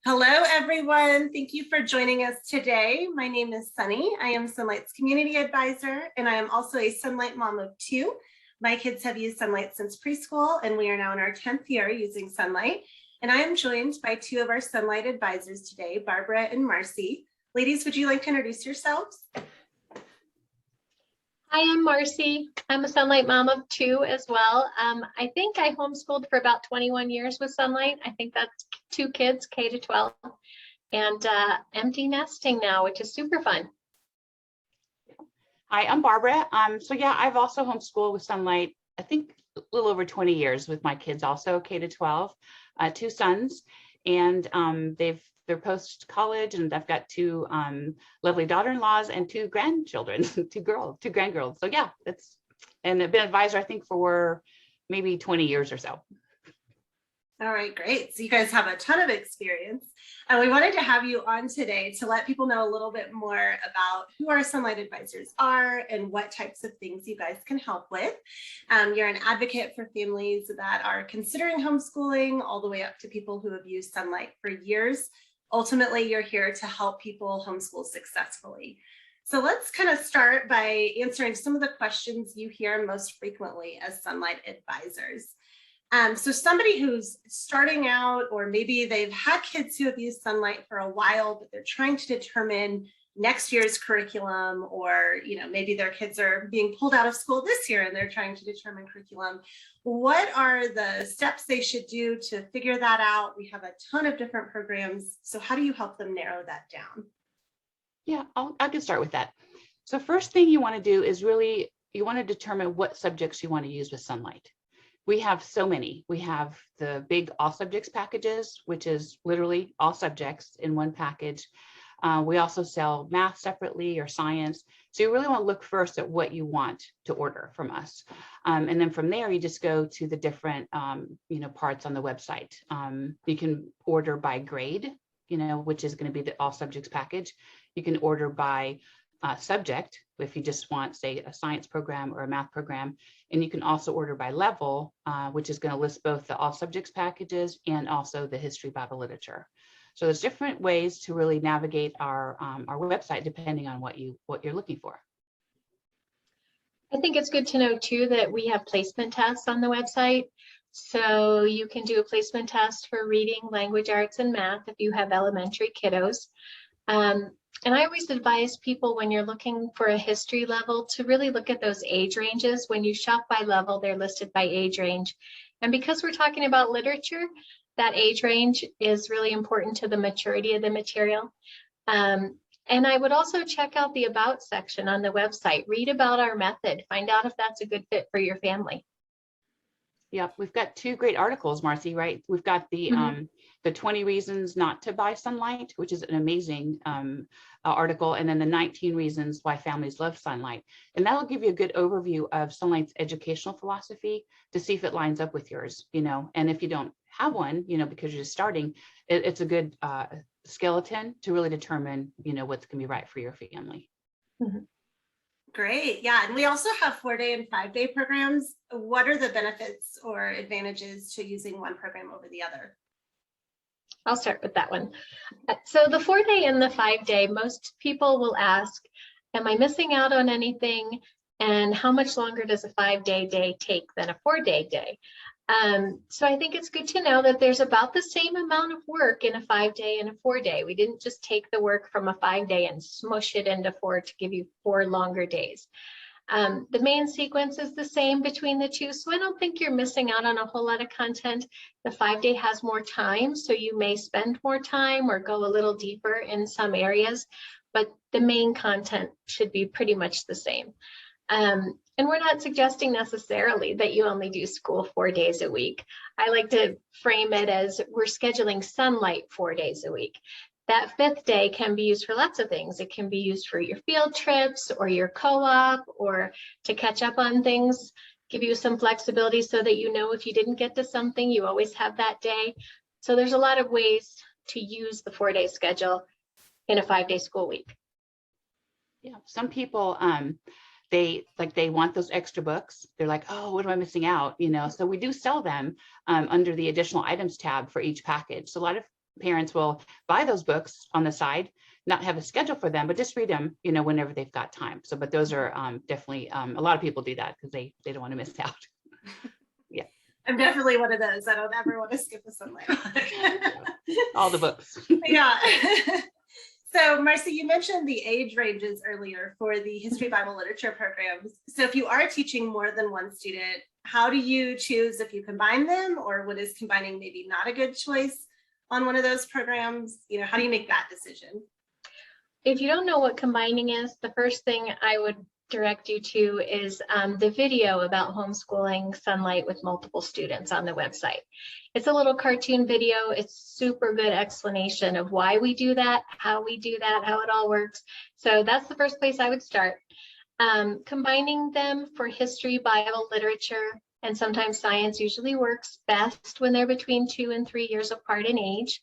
Hello, everyone. Thank you for joining us today. My name is Sunny. I am Sonlight's community advisor, and I am also a Sonlight mom of two. My kids have used Sonlight since preschool, and we are now in our 10th year using Sonlight. And I am joined by two of our Sonlight advisors today, Barbara and Marci. Ladies, would you like to introduce yourselves? Hi, I'm Marci. I'm a Sonlight mom of two as well. I think I homeschooled for about 21 years with Sonlight. I think that's two kids, K to 12, and empty nesting now, which is super fun. Hi, I'm Barbara. I've also homeschooled with Sonlight, I think a little over 20 years with my kids also, K to 12, two sons, and they're post-college, and I've got two lovely daughter-in-laws and two grandchildren, two grandgirls. So yeah, and I've been advisor, I think, for maybe 20 years or so. All right, great. So you guys have a ton of experience. And we wanted to have you on today to let people know a little bit more about who our Sonlight advisors are and what types of things you guys can help with. You're an advocate for families that are considering homeschooling, all the way up to people who have used Sonlight for years. Ultimately, you're here to help people homeschool successfully. So let's kind of start by answering some of the questions you hear most frequently as Sonlight advisors. So somebody who's starting out, or maybe they've had kids who have used Sonlight for a while, but they're trying to determine next year's curriculum, or maybe their kids are being pulled out of school this year and they're trying to determine curriculum. What are the steps they should do to figure that out? We have a ton of different programs. So how do you help them narrow that down? Yeah, I can start with that. So first thing you want to do is you want to determine what subjects you want to use with Sonlight. We have so many. We have the big all subjects packages, which is literally all subjects in one package. We also sell math separately, or science. So you really want to look first at what you want to order from us. And then from there, you just go to the different parts on the website. You can order by grade, which is going to be the all subjects package. You can order by subject, if you just want, say, a science program or a math program. And you can also order by level, which is going to list both the all subjects packages and also the history, Bible, literature. So there's different ways to really navigate our website depending on what you're looking for. I think it's good to know too that we have placement tests on the website. So you can do a placement test for reading, language arts, and math if you have elementary kiddos. And I always advise people, when you're looking for a history level, to really look at those age ranges. When you shop by level, they're listed by age range. And because we're talking about literature, that age range is really important to the maturity of the material. And I would also check out the About section on the website. Read about our method. Find out if that's a good fit for your family. Yeah, we've got two great articles, Marci, right? We've got the 20 reasons not to buy Sonlight, which is an amazing article, and then the 19 reasons why families love Sonlight. And that'll give you a good overview of Sonlight's educational philosophy to see if it lines up with yours, and if you don't have one, because you're just starting, it's a good skeleton to really determine, what's going to be right for your family. Mm-hmm. Great. Yeah. And we also have FourDay and FiveDay programs. What are the benefits or advantages to using one program over the other? I'll start with that one. So the FourDay and the FiveDay, most people will ask, am I missing out on anything? And how much longer does a 5-day day take than a 4-day day? So I think it's good to know that there's about the same amount of work in a 5-day and a 4-day. We didn't just take the work from a 5-day and smush it into 4 to give you 4 longer days. The main sequence is the same between the two, so I don't think you're missing out on a whole lot of content. The 5-day has more time, so you may spend more time or go a little deeper in some areas, but the main content should be pretty much the same. And we're not suggesting necessarily that you only do school 4 days a week. I like to frame it as we're scheduling Sonlight 4 days a week. That 5th day can be used for lots of things. It can be used for your field trips or your co-op, or to catch up on things, give you some flexibility so that if you didn't get to something, you always have that day. So there's a lot of ways to use the 4-day schedule in a 5-day school week. Yeah, some people, they want those extra books. They're like, oh, what am I missing out? So we do sell them under the additional items tab for each package. So a lot of parents will buy those books on the side, not have a schedule for them, but just read them, whenever they've got time. So, but those are definitely, a lot of people do that because they don't want to miss out. Yeah. I'm definitely one of those. I don't ever want to skip a Sonlight. All the books. Yeah. So Marci, you mentioned the age ranges earlier for the History Bible Literature programs. So if you are teaching more than one student, how do you choose if you combine them, or what is combining maybe not a good choice on one of those programs? How do you make that decision? If you don't know what combining is, the first thing I would direct you to is the video about homeschooling Sonlight with multiple students on the website. It's a little cartoon video. It's super good explanation of why we do that, how we do that, how it all works. So that's the first place I would start. Combining them for history, Bible, literature, and sometimes science usually works best when they're between 2 and 3 years apart in age,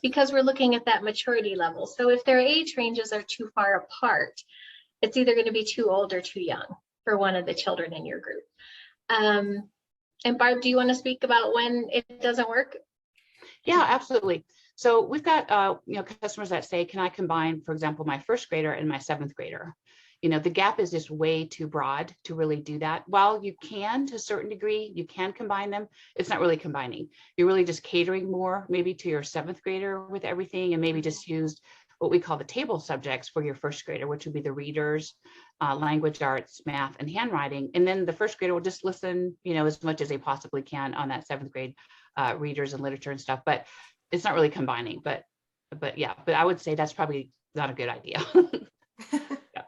because we're looking at that maturity level. So if their age ranges are too far apart, it's either going to be too old or too young for one of the children in your group. And Barb, do you want to speak about when it doesn't work? Yeah, absolutely. So we've got customers that say, can I combine, for example, my first grader and my seventh grader? The gap is just way too broad to really do that. While you can, to a certain degree, you can combine them, it's not really combining. You're really just catering more maybe to your seventh grader with everything, and maybe just used what we call the table subjects for your first grader, which would be the readers, language arts, math, and handwriting. And then the first grader will just listen, as much as they possibly can on that seventh grade readers and literature and stuff. But it's not really combining. But I would say that's probably not a good idea. Yeah.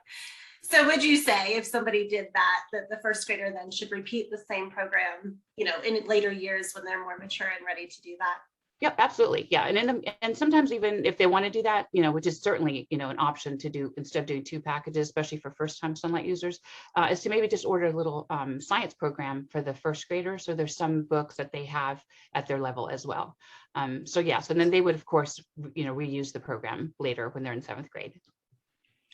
So would you say if somebody did that the first grader then should repeat the same program, in later years when they're more mature and ready to do that? Yep, absolutely. Yeah. And sometimes even if they want to do that, which is certainly, an option to do instead of doing 2 packages, especially for first time Sonlight users, is to maybe just order a little science program for the first grader. So there's some books that they have at their level as well. So then they would, of course, reuse the program later when they're in 7th grade.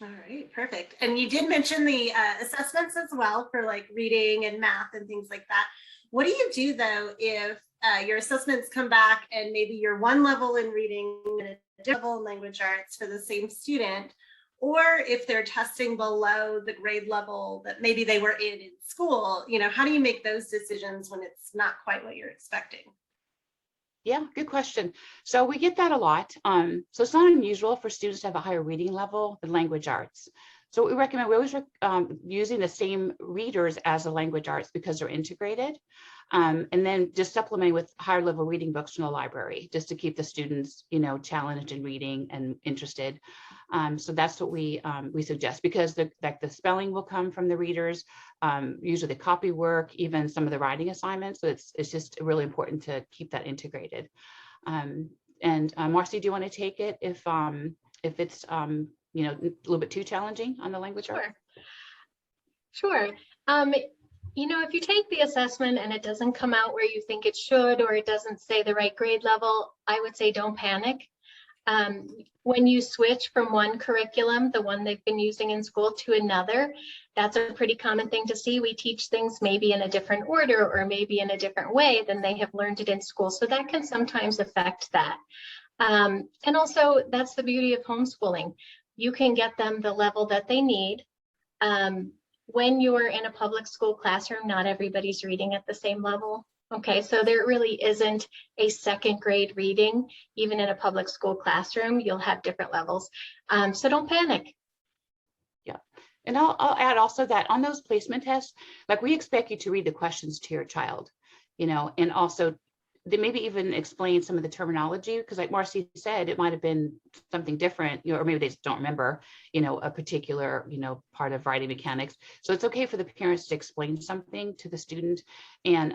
All right, perfect. And you did mention the assessments as well for like reading and math and things like that. What do you do though if your assessments come back and maybe you're one level in reading and a different level in language arts for the same student, or if they're testing below the grade level that maybe they were in school? How do you make those decisions when it's not quite what you're expecting? Yeah, good question. So we get that a lot. So it's not unusual for students to have a higher reading level than language arts. So what we recommend, we always using the same readers as the language arts because they're integrated. And then just supplementing with higher level reading books from the library, just to keep the students, challenged in reading and interested. So that's what we suggest, because the spelling will come from the readers, usually the copy work, even some of the writing assignments. So it's just really important to keep that integrated. And Marci, do you want to take it if it's a little bit too challenging on the language arts? Sure. If you take the assessment and it doesn't come out where you think it should, or it doesn't say the right grade level, I would say don't panic. When you switch from one curriculum, the one they've been using in school, to another, that's a pretty common thing to see. We teach things maybe in a different order or maybe in a different way than they have learned it in school. So that can sometimes affect that. And also, that's the beauty of homeschooling. You can get them the level that they need. When you're in a public school classroom, not everybody's reading at the same level. Okay, so there really isn't a 2nd grade reading. Even in a public school classroom, you'll have different levels. So don't panic. Yeah, and I'll add also that on those placement tests, like we expect you to read the questions to your child, and also they maybe even explain some of the terminology, because like Marci said, it might have been something different, or maybe they just don't remember, a particular, part of writing mechanics. So it's okay for the parents to explain something to the student. And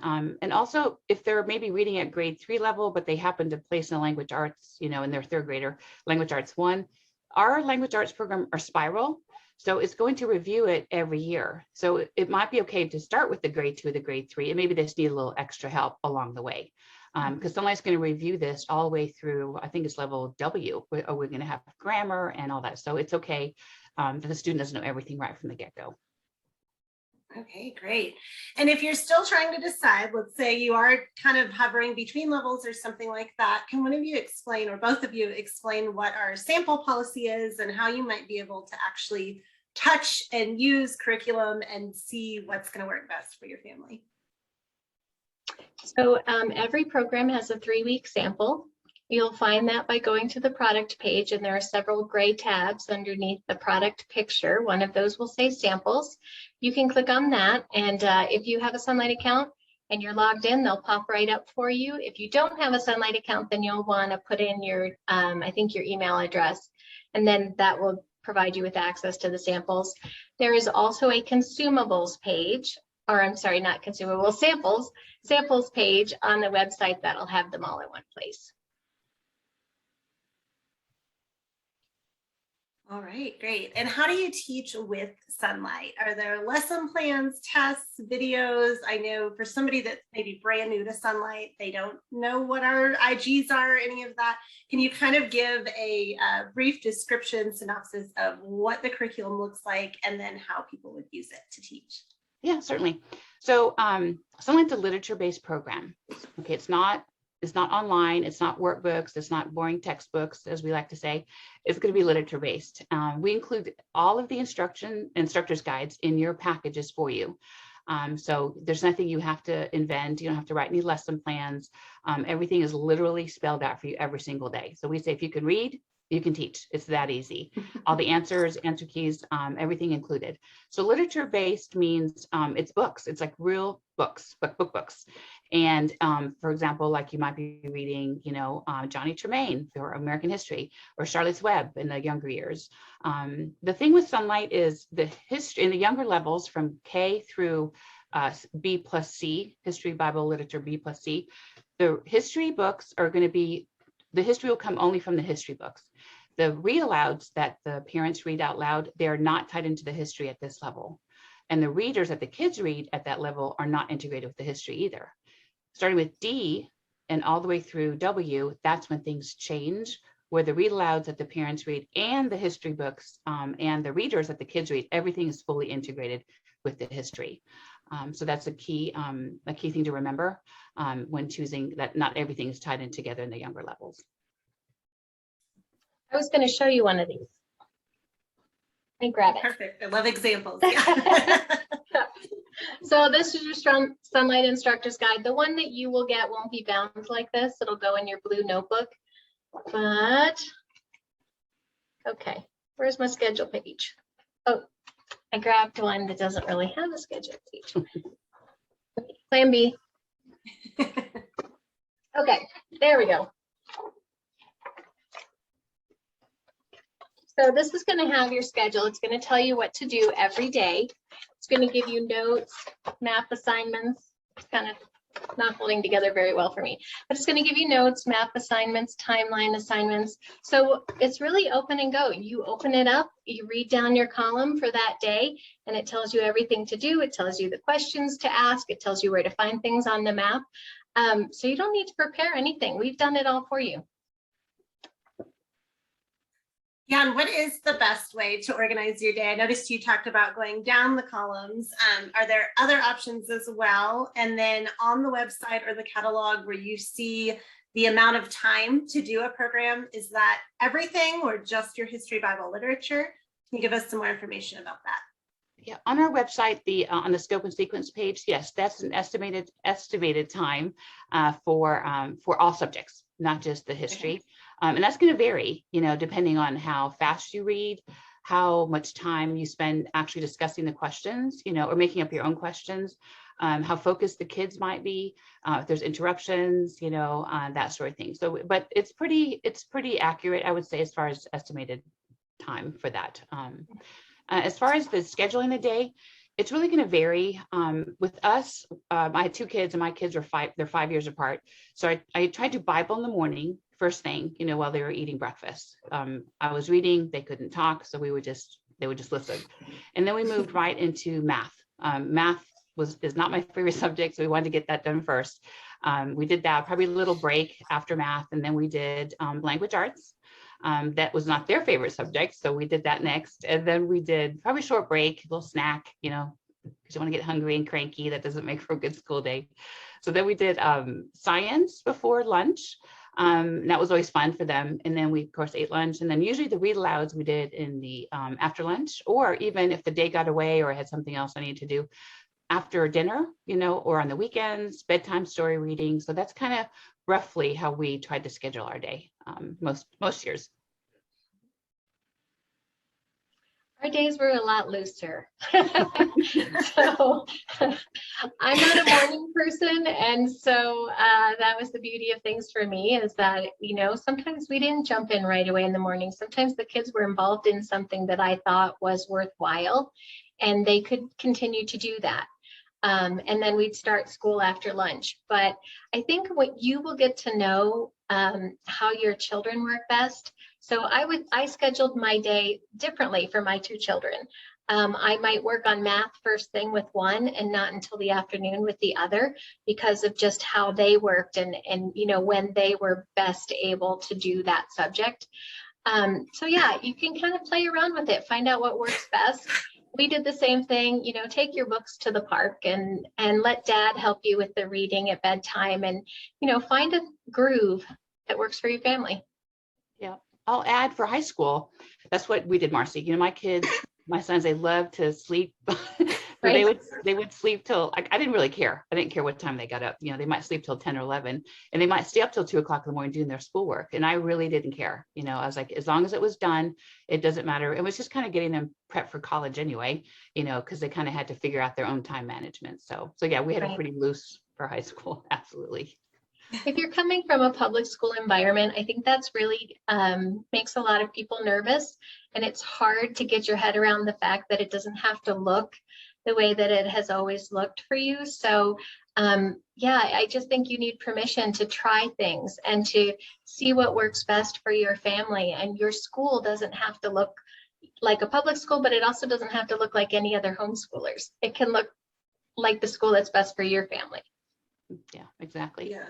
also if they're maybe reading at grade 3 level, but they happen to place in the language arts, in their 3rd grader, language arts 1, our language arts program are spiral. So it's going to review it every year. So it might be okay to start with the grade 2 or the grade 3, and maybe they just need a little extra help along the way. Because Sonlight's going to review this all the way through, I think it's level W, where we're going to have grammar and all that. So it's okay that the student doesn't know everything right from the get-go. Okay, great. And if you're still trying to decide, let's say you are kind of hovering between levels or something like that, can one of you explain, or both of you explain, what our sample policy is and how you might be able to actually touch and use curriculum and see what's going to work best for your family? So every program has a 3-week sample. You'll find that by going to the product page, and there are several gray tabs underneath the product picture. One of those will say samples. You can click on that, and if you have a Sonlight account and you're logged in, they'll pop right up for you. If you don't have a Sonlight account, then you'll want to put in your, I think, your email address, and then that will provide you with access to the samples. There is also a consumables page, or I'm sorry, not consumables, samples page on the website that'll have them all in one place. All right, great. And how do you teach with Sonlight? Are there lesson plans, tests, videos? I know for somebody that's maybe brand new to Sonlight, they don't know what our IGs are, any of that. Can you kind of give a brief description, synopsis of what the curriculum looks like and then how people would use it to teach? Yeah, certainly. So Sonlight's a literature-based program. Okay, it's not online, it's not workbooks, it's not boring textbooks, as we like to say. It's going to be literature-based. We include all of the instructor's guides in your packages for you. So there's nothing you have to invent. You don't have to write any lesson plans. Everything is literally spelled out for you every single day. So we say, if you can read, you can teach. It's that easy. All the answers, answer keys, everything included. So literature-based means it's books. It's like real books, books. And for example, like you might be reading, Johnny Tremaine for American history, or Charlotte's Web in the younger years. The thing with Sonlight is the history in the younger levels from K through B plus C, history, Bible, literature, B plus C. The history books are going to be, the history will come only from the history books. The read alouds that the parents read out loud, they are not tied into the history at this level. And the readers that the kids read at that level are not integrated with the history either. Starting with D and all the way through W, that's when things change, where the read alouds that the parents read and the history books and the readers that the kids read, everything is fully integrated with the history. So that's a key thing to remember when choosing that not everything is tied in together in the younger levels. I was going to show you one of these. Let me grab it. Perfect. I love examples. Yeah. So this is your Sonlight Instructor's Guide. The one that you will get won't be bound like this. It'll go in your blue notebook. But, okay, where's my schedule page? Oh, I grabbed one that doesn't really have a schedule page. Okay, Plan B. Okay, there we go. So this is going to have your schedule. It's going to tell you what to do every day. It's going to give you notes, math assignments. It's kind of not holding together very well for me, but it's going to give you notes, math assignments, timeline assignments. So it's really open and go. You open it up, you read down your column for that day, and it tells you everything to do. It tells you the questions to ask. It tells you where to find things on the map. So you don't need to prepare anything. We've done it all for you. Yeah, and what is the best way to organize your day? I noticed you talked about going down the columns. Are there other options as well? And then on the website or the catalog where you see the amount of time to do a program, is that everything or just your history, Bible, literature? Can you give us some more information about that? Yeah, on our website, on the scope and sequence page, yes, that's an estimated time for all subjects, not just the history. Okay. And that's going to vary, depending on how fast you read, how much time you spend actually discussing the questions, or making up your own questions, how focused the kids might be, if there's interruptions, that sort of thing. So, but it's pretty accurate, I would say, as far as estimated time for that. As far as the scheduling the day, it's really going to vary. With us, I had 2 kids, and my kids are they're 5 years apart. So I tried to Bible in the morning, first thing, while they were eating breakfast. I was reading, they couldn't talk, so they would just listen. And then we moved right into math. Math is not my favorite subject, so we wanted to get that done first. We did that, probably a little break after math, and then we did language arts. That was not their favorite subject, so we did that next. And then we did probably a short break, a little snack, because you want to get hungry and cranky. That doesn't make for a good school day. So then we did science before lunch. That was always fun for them. And then we, of course, ate lunch. And then usually the read alouds we did in the after lunch, or even if the day got away or I had something else I needed to do after dinner, or on the weekends, bedtime story reading. So that's kind of roughly how we tried to schedule our day most years. Our days were a lot looser. So I'm not a morning person. And so that was the beauty of things for me, is that, sometimes we didn't jump in right away in the morning. Sometimes the kids were involved in something that I thought was worthwhile, and they could continue to do that. And then we'd start school after lunch. But I think what you will get to know how your children work best. So I scheduled my day differently for my two children. I might work on math first thing with one and not until the afternoon with the other, because of just how they worked and when they were best able to do that subject. So yeah, you can kind of play around with it, find out what works best. We did the same thing, take your books to the park and let dad help you with the reading at bedtime, and, find a groove that works for your family. Yeah. I'll add for high school, that's what we did, Marci. My kids, my sons, they love to sleep. So Right. they would sleep till, I didn't really care. I didn't care what time they got up. They might sleep till 10 or 11, and they might stay up till 2 o'clock in the morning doing their schoolwork. And I really didn't care. I was like, as long as it was done, it doesn't matter. It was just kind of getting them prepped for college anyway, because they kind of had to figure out their own time management. So yeah, we had Right. a pretty loose for high school. Absolutely. If you're coming from a public school environment, I think that's really makes a lot of people nervous, and it's hard to get your head around the fact that it doesn't have to look the way that it has always looked for you. So yeah, I just think you need permission to try things and to see what works best for your family. And your school doesn't have to look like a public school, but it also doesn't have to look like any other homeschoolers. It can look like the school that's best for your family. Yeah, exactly. Yeah.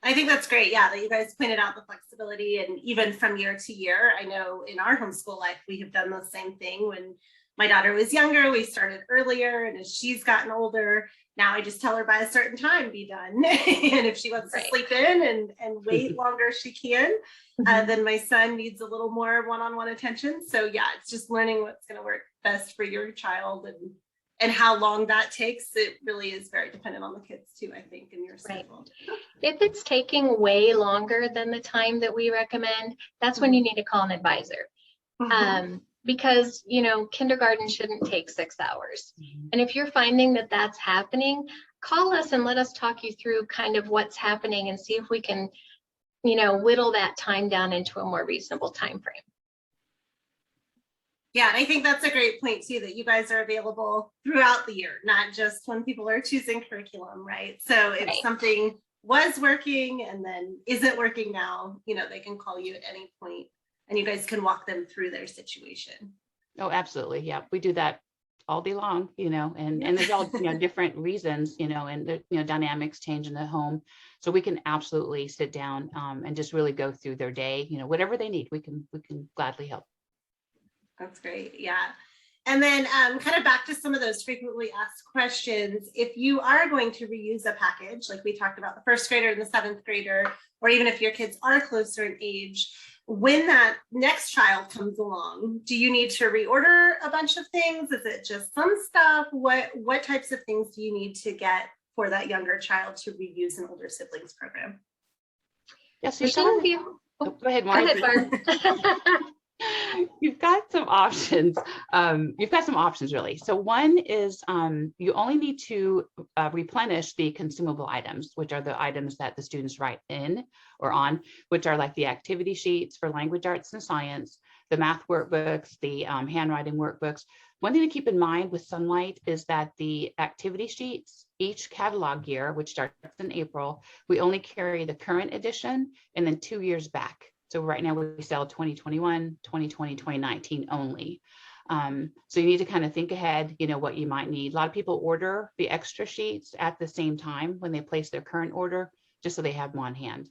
I think that's great. Yeah, that you guys pointed out the flexibility, and even from year to year. I know in our homeschool life, we have done the same thing. When my daughter was younger, we started earlier, and as she's gotten older, now I just tell her by a certain time, be done. And if she wants to sleep in and wait longer, she can. Then my son needs a little more one-on-one attention. So yeah, it's just learning what's going to work best for your child, and how long that takes. It really is very dependent on the kids too, I think, in your schedule. Right. If it's taking way longer than the time that we recommend, that's when you need to call an advisor. Because, kindergarten shouldn't take 6 hours. And if you're finding that that's happening, call us and let us talk you through kind of what's happening and see if we can, whittle that time down into a more reasonable time frame. Yeah, and I think that's a great point too, that you guys are available throughout the year, not just when people are choosing curriculum, right? So if something was working and then isn't working now, they can call you at any point, and you guys can walk them through their situation. Oh, absolutely. Yeah, we do that all day long, and there's all different reasons, and the dynamics change in the home. So we can absolutely sit down and just really go through their day, whatever they need, we can gladly help. That's great. Yeah. And then kind of back to some of those frequently asked questions. If you are going to reuse a package, like we talked about the first grader and the seventh grader, or even if your kids are closer in age, when that next child comes along, do you need to reorder a bunch of things? Is it just some stuff? What types of things do you need to get for that younger child to reuse an older siblings program? Yes, Go ahead, Barb. You've got some options. Really. So one is you only need to replenish the consumable items, which are the items that the students write in or on, which are like the activity sheets for language arts and science, the math workbooks, the handwriting workbooks. One thing to keep in mind with Sonlight is that the activity sheets, each catalog year, which starts in April, we only carry the current edition and then 2 years back. So right now we sell 2021, 2020, 2019 only. So you need to kind of think ahead, what you might need. A lot of people order the extra sheets at the same time when they place their current order, just so they have them on hand.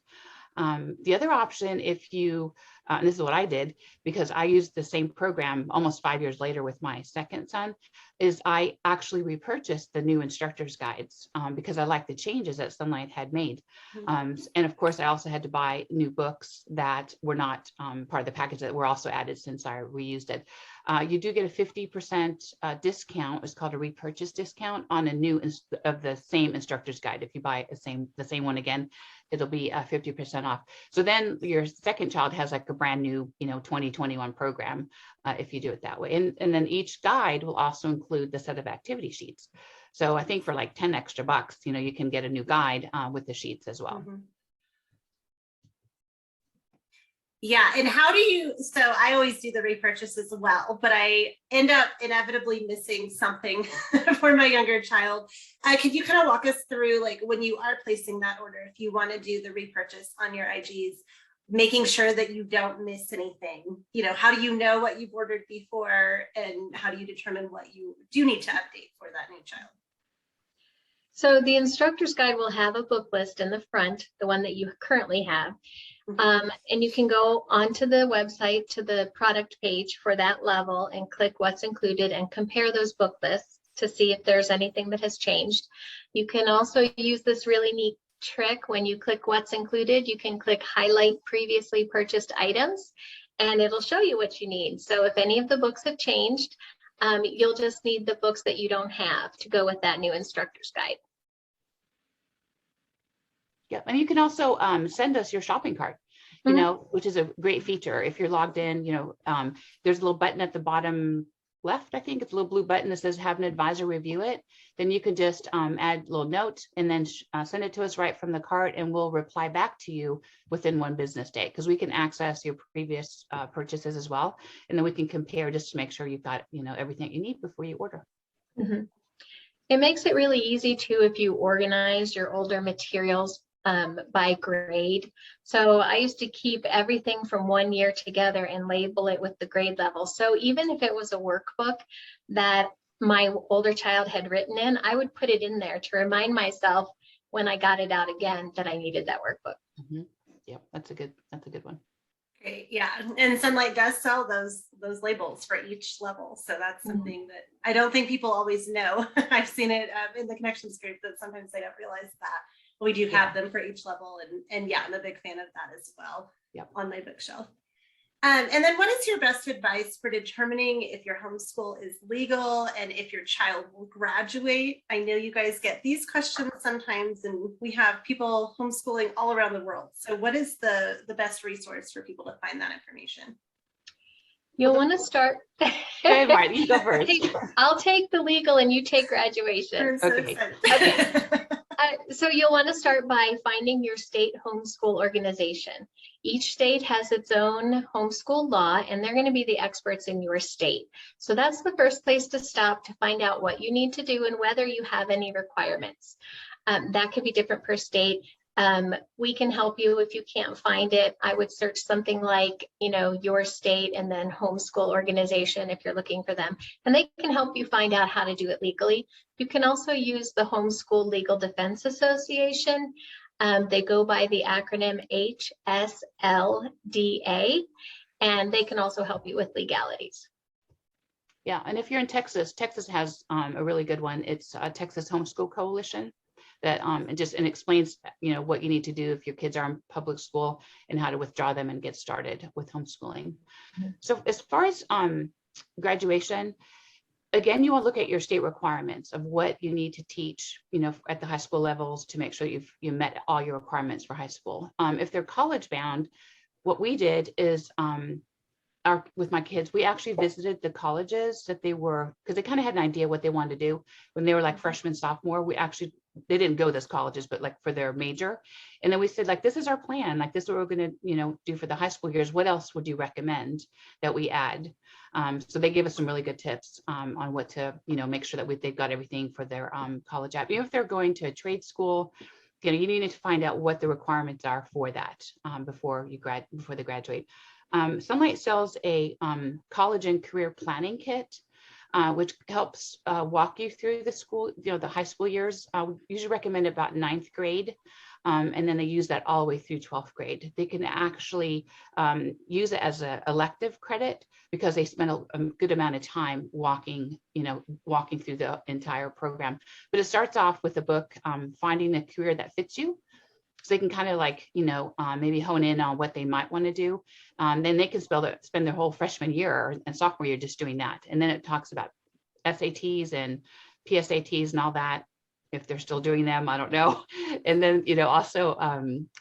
The other option, if you, and this is what I did, because I used the same program almost 5 years later with my second son, is I actually repurchased the new instructor's guides because I liked the changes that Sonlight had made. And of course, I also had to buy new books that were not part of the package that were also added since I reused it. You do get a 50% discount. It's called a repurchase discount on a new of the same instructor's guide. If you buy the same one again, it'll be 50% off. So then your second child has like a brand new, 2021 program if you do it that way. And then each guide will also include the set of activity sheets. So I think for like 10 extra bucks, you can get a new guide with the sheets as well. Yeah. And how do you, so I always do the repurchase as well, but I end up inevitably missing something for my younger child. Could you kind of walk us through, like, when you are placing that order, if you want to do the repurchase on your IGs, making sure that you don't miss anything? How do you know what you've ordered before, and how do you determine what you do need to update for that new child? So the instructor's guide will have a book list in the front, the one that you currently have. And you can go onto the website to the product page for that level and click what's included and compare those book lists to see if there's anything that has changed. You can also use this really neat trick. When you click what's included, you can click highlight previously purchased items and it'll show you what you need. So if any of the books have changed, you'll just need the books that you don't have to go with that new instructor's guide. Yeah, and you can also send us your shopping cart, which is a great feature. If you're logged in, there's a little button at the bottom left. I think it's a little blue button that says have an advisor review it. Then you can just add a little note and then send it to us right from the cart, and we'll reply back to you within 1 business day, because we can access your previous purchases as well. And then we can compare just to make sure you've got, everything you need before you order. It makes it really easy too if you organize your older materials by grade. So I used to keep everything from 1 year together and label it with the grade level. So even if it was a workbook that my older child had written in, I would put it in there to remind myself when I got it out again that I needed that workbook. Yep, that's a good one. Great. Yeah. And Sonlight does sell those labels for each level. So that's something that I don't think people always know. I've seen it in the connections group that sometimes they don't realize that. We do have them for each level, and yeah, I'm a big fan of that as well on my bookshelf. And then what is your best advice for determining if your homeschool is legal and if your child will graduate? I know you guys get these questions sometimes, and we have people homeschooling all around the world. So what is the best resource for people to find that information? You'll want to start. Good, Marty, you go first. I'll take the legal and you take graduation. Okay. So you'll want to start by finding your state homeschool organization. Each state has its own homeschool law, and they're going to be the experts in your state. So that's the first place to stop to find out what you need to do and whether you have any requirements. That could be different per state. We can help you if you can't find it. I would search something like, your state and then homeschool organization if you're looking for them, and they can help you find out how to do it legally. You can also use the Homeschool Legal Defense Association. They go by the acronym HSLDA, and they can also help you with legalities. Yeah, and if you're in Texas, Texas has a really good one. It's Texas Homeschool Coalition. That it explains what you need to do if your kids are in public school and how to withdraw them and get started with homeschooling. So as far as graduation, again, you want to look at your state requirements of what you need to teach at the high school levels to make sure you met all your requirements for high school. If they're college bound, what we did is with my kids, we actually visited the colleges that they were, because they kind of had an idea what they wanted to do when they were like freshman, sophomore. They didn't go to those colleges, but like for their major. And then we said, like, this is our plan. Like, this is what we're going to, do for the high school years. What else would you recommend that we add? So they gave us some really good tips on what to, make sure that they've got everything for their college app. Even if they're going to a trade school, you need to find out what the requirements are for that before they graduate. Sonlight sells a college and career planning kit, which helps walk you through the school, the high school years. We usually recommend about 9th grade and then they use that all the way through 12th grade. They can actually use it as an elective credit because they spend a good amount of time walking through the entire program. But it starts off with a book, Finding a Career That Fits You. So they can kind of like, maybe hone in on what they might want to do. Then they can spend their whole freshman year and sophomore year just doing that. And then it talks about SATs and PSATs and all that. If they're still doing them, I don't know. And then, also,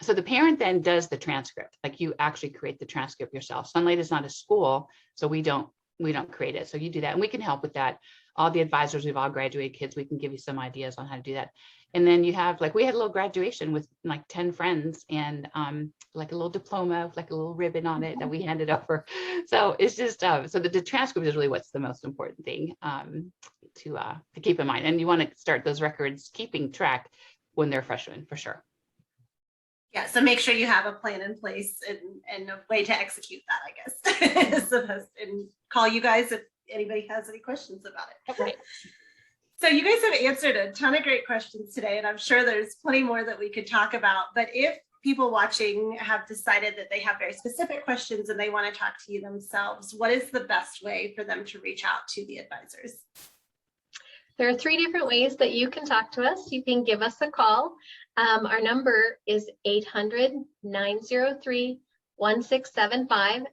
so the parent then does the transcript, like you actually create the transcript yourself. Sonlight is not a school, so we don't create it. So you do that, and we can help with that. All the advisors, we've all graduated kids. We can give you some ideas on how to do that. And then you have, like, we had a little graduation with like 10 friends and like a little diploma, like a little ribbon on it that we handed over. So it's just, so the transcript is really what's the most important thing to keep in mind. And you want to start those records keeping track when they're freshmen, for sure. Yeah, so make sure you have a plan in place and a way to execute that, I guess. And call you guys if anybody has any questions about it. Okay. So you guys have answered a ton of great questions today, and I'm sure there's plenty more that we could talk about. But if people watching have decided that they have very specific questions and they want to talk to you themselves, what is the best way for them to reach out to the advisors? There are 3 different ways that you can talk to us. You can give us a call. Our number is 800-903-1675.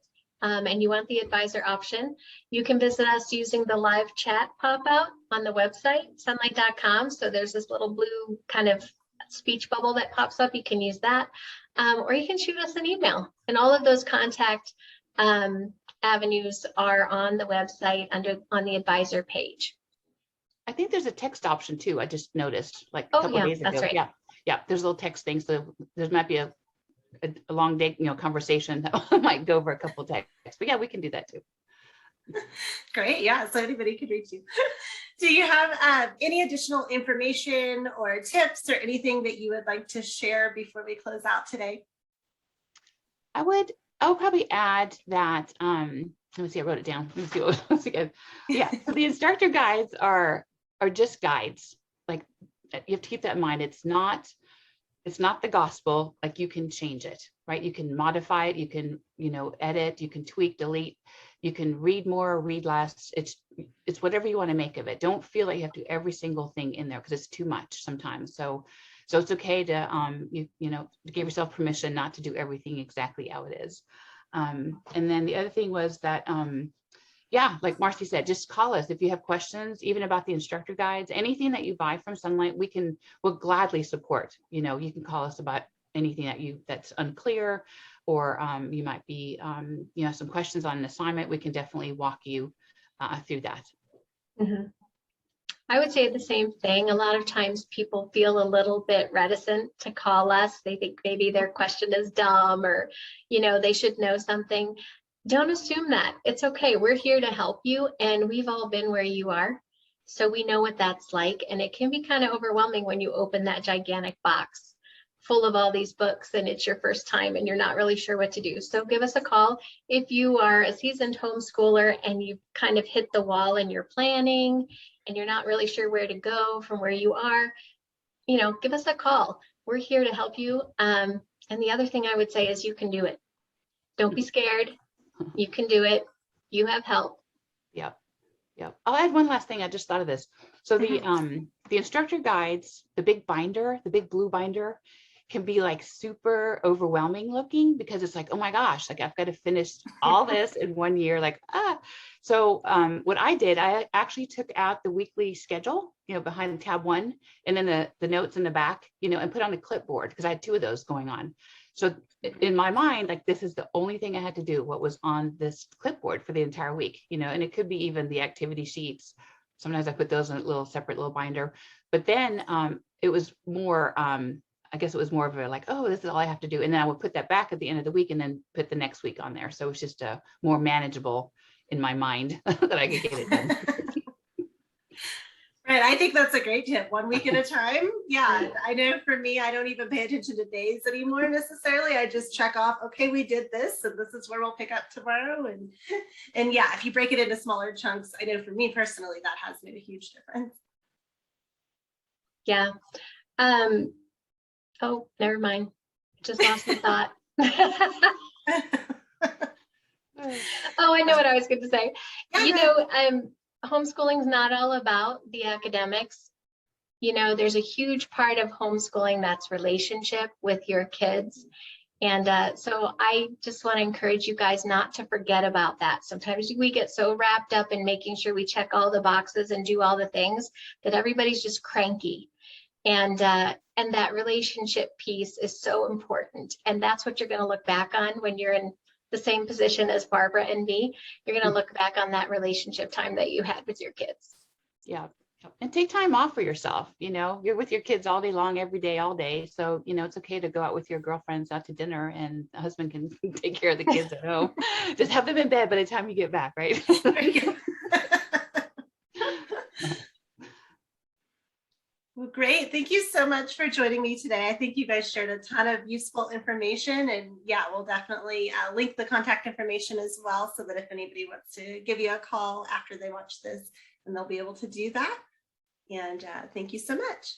And you want the advisor option. You can visit us using the live chat pop-out on the website, sonlight.com. So there's this little blue kind of speech bubble that pops up. You can use that. Or you can shoot us an email. And all of those contact avenues are on the website on the advisor page. I think there's a text option too. I just noticed like a Oh, couple yeah, of days ago. that's right. Yeah. There's a little text thing. So there might be a long day, conversation that might go over a couple of texts. But yeah, we can do that too. Great. Yeah. So anybody could reach you. Do you have any additional information or tips or anything that you would like to share before we close out today? I'll probably add that, let me see, I wrote it down. Let me see what once again. Yeah. So the instructor guides are just guides. Like, you have to keep that in mind. It's not the gospel. Like, you can change it, right? You can modify it. You can, edit, you can tweak, delete, you can read more, read less. It's whatever you want to make of it. Don't feel like you have to do every single thing in there because it's too much sometimes. So it's okay to, to give yourself permission not to do everything exactly how it is. And then the other thing was that, like Marci said, just call us if you have questions, even about the instructor guides, anything that you buy from Sonlight, we'll gladly support. You can call us about anything that's unclear, or you might be, some questions on an assignment. We can definitely walk you through that. Mm-hmm. I would say the same thing. A lot of times people feel a little bit reticent to call us. They think maybe their question is dumb, or, they should know something. Don't assume that. It's okay. We're here to help you, and we've all been where you are. So we know what that's like. And it can be kind of overwhelming when you open that gigantic box full of all these books and it's your first time and you're not really sure what to do. So give us a call. If you are a seasoned homeschooler and you've kind of hit the wall in your planning and you're not really sure where to go from where you are, give us a call. We're here to help you. And the other thing I would say is you can do it. Don't be scared. You can do it. You have help. Yep. I'll add one last thing. I just thought of this. So the instructor guides, the big binder, the big blue binder, can be like super overwhelming looking because it's like, oh my gosh, like I've got to finish all this in 1 year. So what I did, I actually took out the weekly schedule, behind tab 1, and then the notes in the back, and put on a clipboard because I had 2 of those going on. So in my mind, like, this is the only thing I had to do, what was on this clipboard for the entire week, and it could be even the activity sheets. Sometimes I put those in a separate little binder, but then it was more, I guess it was more of a like, oh, this is all I have to do. And then I would put that back at the end of the week and then put the next week on there. So it's just more manageable in my mind that I could get it done. Right. I think that's a great tip. 1 week at a time. Yeah. I know for me, I don't even pay attention to days anymore necessarily. I just check off, okay, we did this and this is where we'll pick up tomorrow. And yeah, if you break it into smaller chunks, I know for me personally, that has made a huge difference. Yeah. Oh, never mind. Just lost the thought. Oh, I know what I was going to say. You know, homeschooling is not all about the academics. You know, there's a huge part of homeschooling that's relationship with your kids. And so I just want to encourage you guys not to forget about that. Sometimes we get so wrapped up in making sure we check all the boxes and do all the things that everybody's just cranky. And that relationship piece is so important. And that's what you're going to look back on when you're in the same position as Barbara and me. You're going to look back on that relationship time that you had with your kids. Yeah. And take time off for yourself. You know, you're with your kids all day long, every day, all day. So, you know, it's okay to go out with your girlfriends out to dinner, and the husband can take care of the kids at home. Just have them in bed by the time you get back, right? Well, great. Thank you so much for joining me today. I think you guys shared a ton of useful information, and yeah, we'll definitely link the contact information as well, so that if anybody wants to give you a call after they watch this, then they'll be able to do that. And thank you so much.